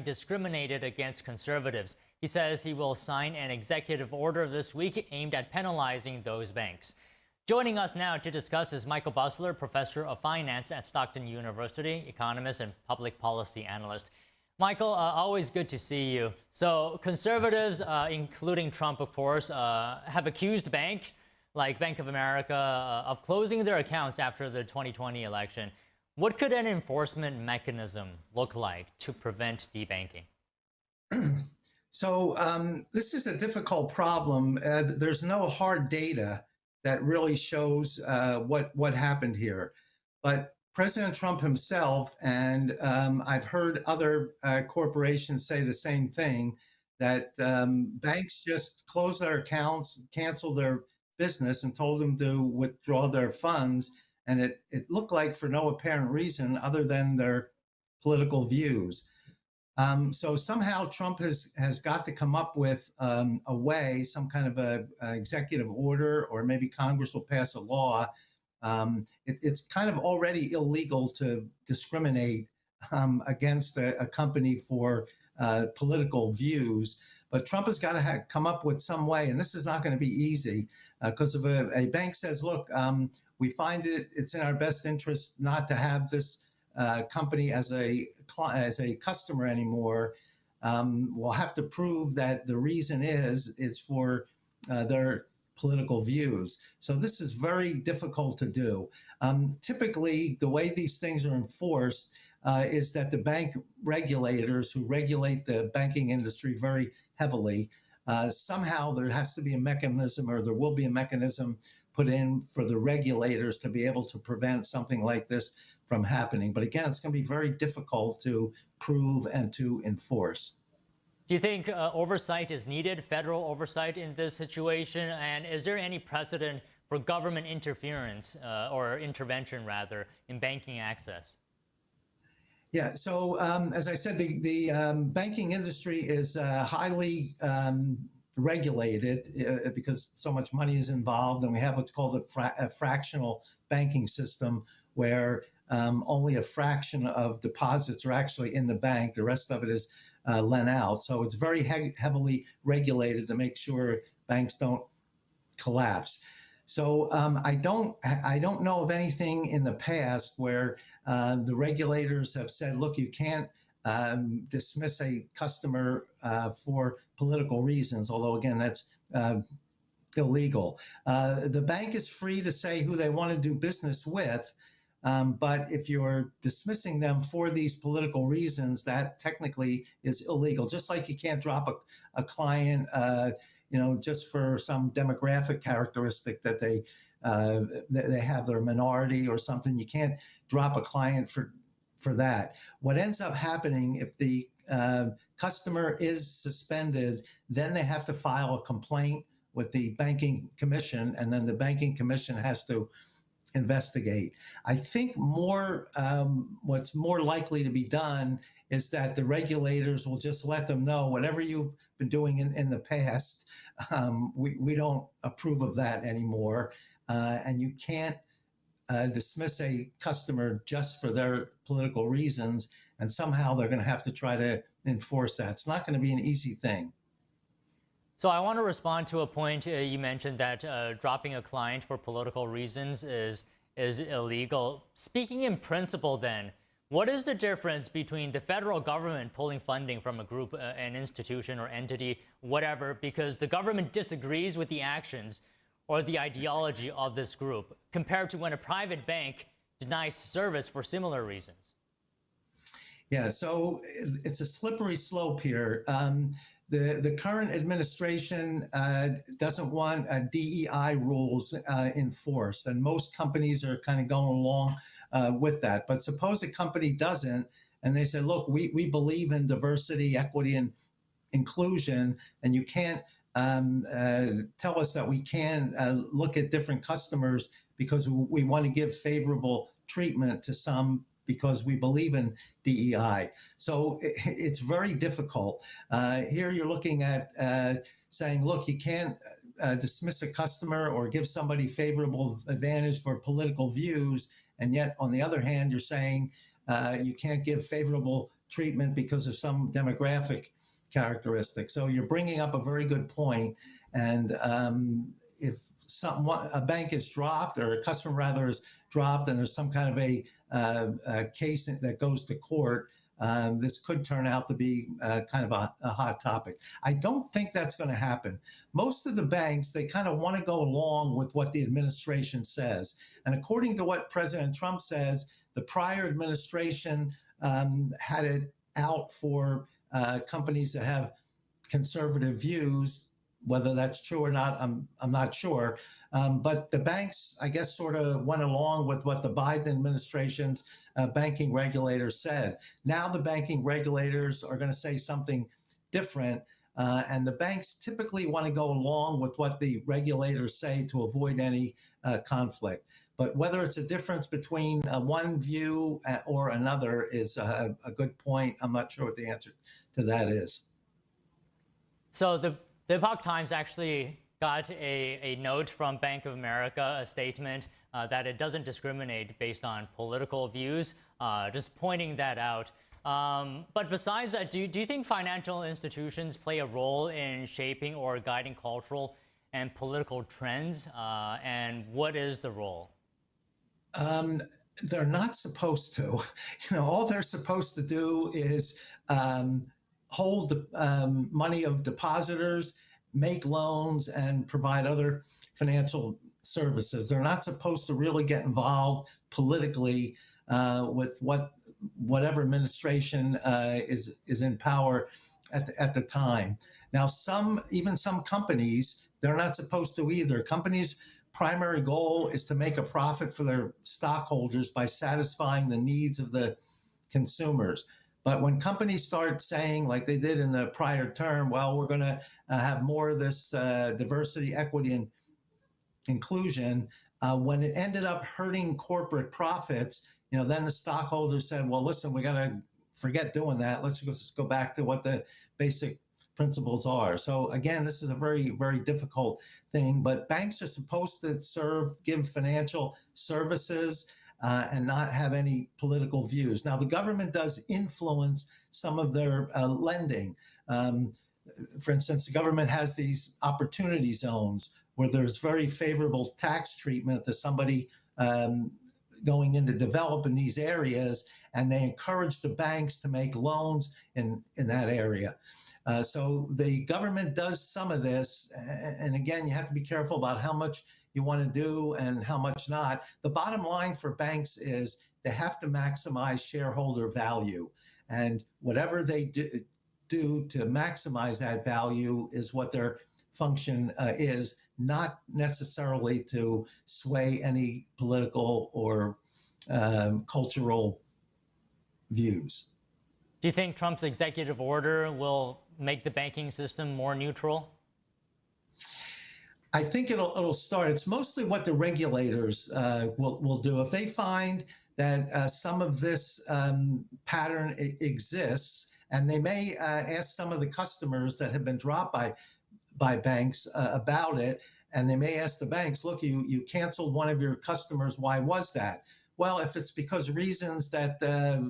having discriminated against conservatives. He says he will sign an executive order this week aimed at penalizing those banks. Joining us now to discuss is Michael Busler, professor of finance at Stockton University, economist and public policy analyst. Michael, always good to see you. So conservatives, including Trump, of course, have accused banks like Bank of America of closing their accounts after the 2020 election. What could an enforcement mechanism look like to prevent debanking? So this is a difficult problem. There's no hard data that really shows what happened here. But President Trump himself, and I've heard other corporations say the same thing, that banks just closed their accounts, canceled their business, and told them to withdraw their funds. And it looked like for no apparent reason other than their political views. So somehow Trump has got to come up with a way, some kind of a executive order, or maybe Congress will pass a law. It's kind of already illegal to discriminate against a company for political views. But Trump has got to come up with some way, and this is not going to be easy, because if a bank says, look, we find it's in our best interest not to have this company as a customer anymore, we'll have to prove that the reason is for their political views. So this is very difficult to do. Typically, the way these things are enforced is that the bank regulators who regulate the banking industry very heavily, somehow there has to be a mechanism, or there will be a mechanism put in for the regulators to be able to prevent something like this from happening. But again, it's going to be very difficult to prove and to enforce. Do you think oversight is needed, federal oversight in this situation? And is there any precedent for government interference or intervention, rather, in banking access? Yeah, so as I said, the banking industry is highly regulated because so much money is involved, and we have what's called a fractional banking system, where only a fraction of deposits are actually in the bank. The rest of it is lent out. So it's very heavily regulated to make sure banks don't collapse. So I don't know of anything in the past where the regulators have said, look, you can't dismiss a customer for political reasons, although again, that's illegal. The bank is free to say who they want to do business with, but if you're dismissing them for these political reasons, that technically is illegal. Just like you can't drop a client, just for some demographic characteristic that they have their minority or something. You can't drop a client for that. What ends up happening if the customer is suspended, then they have to file a complaint with the banking commission, and then the banking commission has to investigate. I think what's more likely to be done is that the regulators will just let them know, whatever you've been doing in the past, we don't approve of that anymore. And you can't dismiss a customer just for their political reasons, and somehow they're going to have to try to enforce that. It's not going to be an easy thing. So I want to respond to a point you mentioned, that dropping a client for political reasons is illegal. Speaking in principle, then, what is the difference between the federal government pulling funding from a group, an institution or entity, whatever, because the government disagrees with the actions or the ideology of this group, compared to when a private bank denies service for similar reasons? Yeah, so it's a slippery slope here. The current administration doesn't want DEI rules enforced, and most companies are kind of going along with that. But suppose a company doesn't, and they say, look, we believe in diversity, equity, and inclusion, and you can't tell us that we can look at different customers because we want to give favorable treatment to some because we believe in DEI. So it's very difficult. Here you're looking at saying, look, you can't dismiss a customer or give somebody favorable advantage for political views. And yet, on the other hand, you're saying you can't give favorable treatment because of some demographic characteristic. So you're bringing up a very good point. And if a bank is dropped, or a customer rather is dropped, and there's some kind of a case that goes to court, this could turn out to be kind of a hot topic. I don't think that's going to happen. Most of the banks, they kind of want to go along with what the administration says. And according to what President Trump says, the prior administration had it out for companies that have conservative views. Whether that's true or not, I'm not sure. But the banks, I guess, sort of went along with what the Biden administration's banking regulators said. Now the banking regulators are going to say something different. And the banks typically want to go along with what the regulators say to avoid any conflict. But whether it's a difference between one view or another is a good point. I'm not sure what the answer to that is. So the Epoch Times actually got a note from Bank of America, a statement that it doesn't discriminate based on political views, just pointing that out. But besides that, do you think financial institutions play a role in shaping or guiding cultural and political trends? And what is the role? They're not supposed to. All they're supposed to do is hold the money of depositors, make loans, and provide other financial services. They're not supposed to really get involved politically with whatever administration is in power at the time. Now, even some companies, they're not supposed to either. Companies' primary goal is to make a profit for their stockholders by satisfying the needs of the consumers. But when companies start saying, like they did in the prior term, well, we're going to have more of this diversity, equity, and inclusion, when it ended up hurting corporate profits, then the stockholders said, well, listen, we got to forget doing that. Let's just go back to what the basic principles are. So again, this is a very, very difficult thing, but banks are supposed to give financial services and not have any political views. Now, the government does influence some of their lending. For instance, the government has these opportunity zones where there's very favorable tax treatment to somebody going in to develop in these areas, and they encourage the banks to make loans in that area. So the government does some of this, and again, you have to be careful about how much you want to do and how much not. The bottom line for banks is they have to maximize shareholder value, and whatever they do to maximize that value is what their function is, not necessarily to sway any political or cultural views. Do you think Trump's executive order will make the banking system more neutral? I think it'll start. It's mostly what the regulators will do. If they find that some of this pattern exists, and they may ask some of the customers that have been dropped by banks about it, and they may ask the banks, look, you canceled one of your customers. Why was that? Well, if it's because reasons that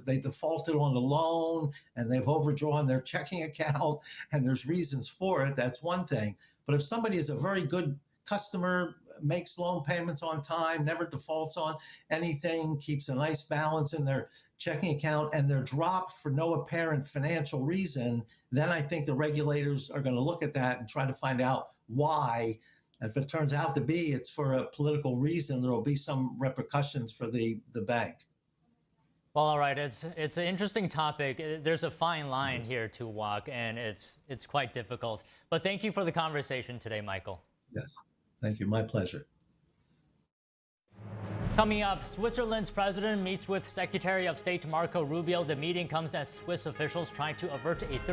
they defaulted on the loan and they've overdrawn their checking account and there's reasons for it, that's one thing. But if somebody is a very good customer, makes loan payments on time, never defaults on anything, keeps a nice balance in their checking account, and they're dropped for no apparent financial reason, then I think the regulators are going to look at that and try to find out why. If it turns out to be it's for a political reason, there will be some repercussions for the bank. Well, all right. It's an interesting topic. There's a fine line here to walk, and it's quite difficult. But thank you for the conversation today, Michael. Yes. Thank you. My pleasure. Coming up, Switzerland's president meets with Secretary of State Marco Rubio. The meeting comes as Swiss officials try to avert a third